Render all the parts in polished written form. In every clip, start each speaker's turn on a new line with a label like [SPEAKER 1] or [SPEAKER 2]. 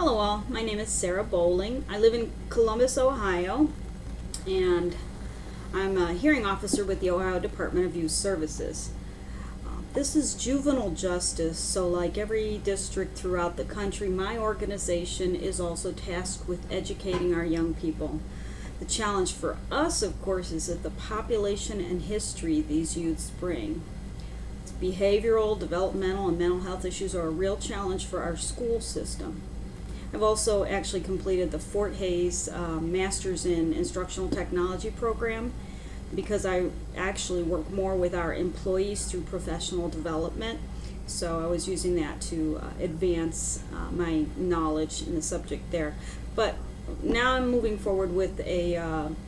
[SPEAKER 1] Hello all, my name is Sarah Bowling. I live in Columbus, Ohio, and I'm a hearing officer with the Ohio Department of Youth Services. This is juvenile justice, so like every district throughout the country, my organization is also tasked with educating our young people. The challenge for us, of course, is that the population and history these youths bring. Behavioral, developmental, and mental health issues are a real challenge for our school system. I've also actually completed the Fort Hays Masters in Instructional Technology program because I actually work more with our employees through professional development. So I was using that to advance my knowledge in the subject there. But now I'm moving forward with a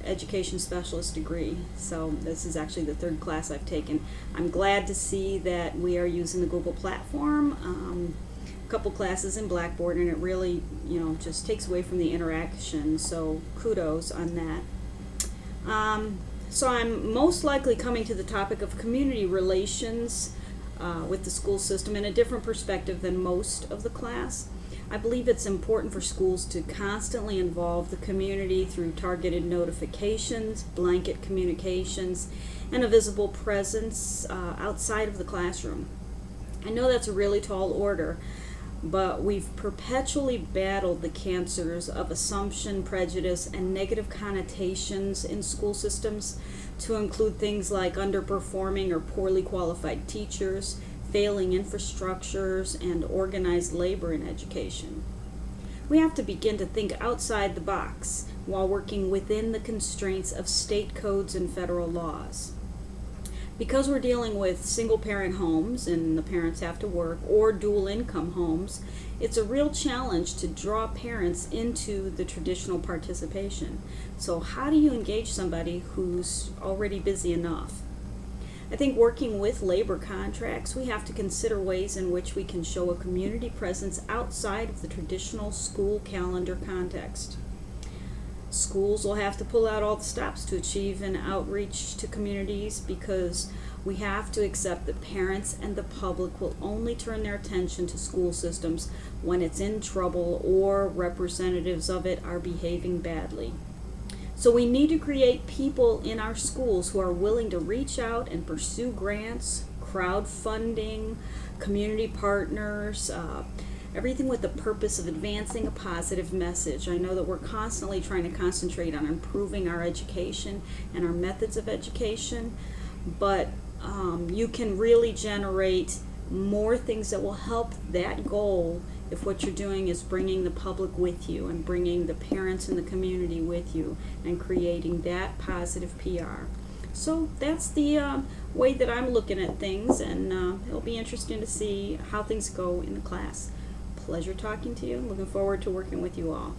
[SPEAKER 1] education specialist degree. So this is actually the third class I've taken. I'm glad to see that we are using the Google platform. Couple classes in Blackboard, and it really, just takes away from the interaction, so kudos on that. So I'm most likely coming to the topic of community relations with the school system in a different perspective than most of the class. I believe it's important for schools to constantly involve the community through targeted notifications, blanket communications, and a visible presence outside of the classroom. I know that's a really tall order, but we've perpetually battled the cancers of assumption, prejudice, and negative connotations in school systems, to include things like underperforming or poorly qualified teachers, failing infrastructures, and organized labor in education. We have to begin to think outside the box while working within the constraints of state codes and federal laws. Because we're dealing with single-parent homes and the parents have to work, or dual-income homes, it's a real challenge to draw parents into the traditional participation. So how do you engage somebody who's already busy enough? I think working with labor contracts, we have to consider ways in which we can show a community presence outside of the traditional school calendar context. Schools will have to pull out all the stops to achieve an outreach to communities, because we have to accept that parents and the public will only turn their attention to school systems when it's in trouble or representatives of it are behaving badly. So we need to create people in our schools who are willing to reach out and pursue grants, crowdfunding, community partners, everything with the purpose of advancing a positive message. I know that we're constantly trying to concentrate on improving our education and our methods of education, but you can really generate more things that will help that goal if what you're doing is bringing the public with you and bringing the parents in the community with you and creating that positive PR. So that's the way that I'm looking at things, and it'll be interesting to see how things go in the class. Pleasure talking to you. Looking forward to working with you all.